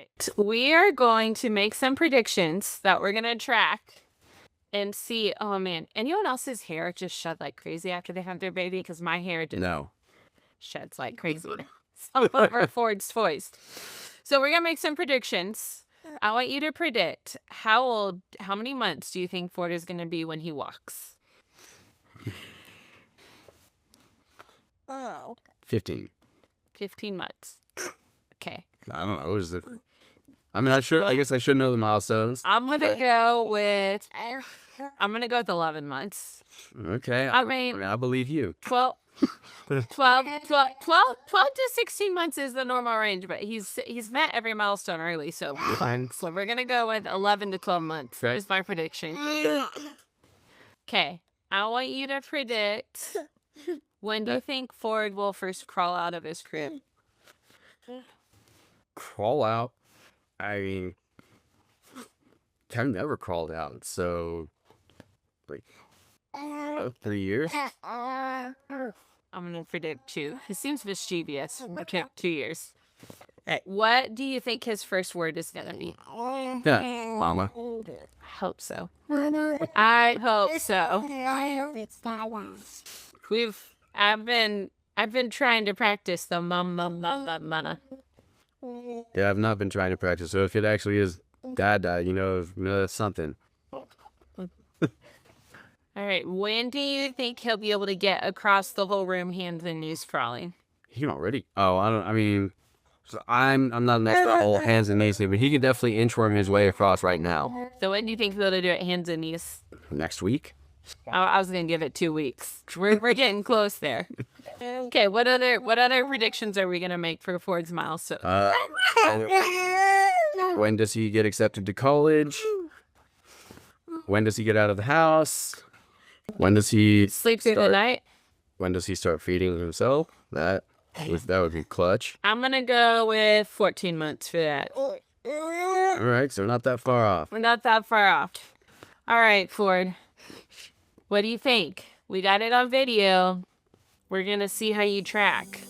right. We are going to make some predictions that we're going to track and see. Oh, man. Anyone else's hair just shed like crazy after they have their baby? Because my hair just sheds like crazy. Some of Ford's toys. So we're going to make some predictions. I want you to predict how many months do you think Ford is going to be when he walks? 15. 15 months. Okay. I don't know. Is it? I'm not sure. I guess I should know the milestones. I'm going to go with 11 months. Okay. I mean, I believe you. 12 to 16 months is the normal range, but he's met every milestone early, so fine. So we're going to go with 11 to 12 months. Is my prediction. Okay. I want you to predict, when do you think Ford will first crawl out of his crib? Crawl out? I mean, I've never crawled out, so like 3 years. I'm gonna predict 2. It seems mischievous. Okay, 2 years. Right. What do you think his first word is gonna be? Yeah, mama. I hope so. I hope so. I've been trying to practice the mama. Yeah, I've not been trying to practice. So if it actually is dad, you know that's something. All right. When do you think he'll be able to get across the whole room, hands and knees crawling? He already. Oh, I mean, so I'm not an expert on whole hands and knees, but he can definitely inchworm his way across right now. So when do you think he'll be able to do it, hands and knees? Next week. I was gonna give it 2 weeks. We're getting close there. Okay. What other predictions are we gonna make for Ford's milestone? When does he get accepted to college? When does he get out of the house? When does he sleep through the night? When does he start feeding himself? That would be clutch. I'm gonna go with 14 months for that. All right, so we're not that far off. We're not that far off. All right, Ford. What do you think? We got it on video. We're gonna see how you track.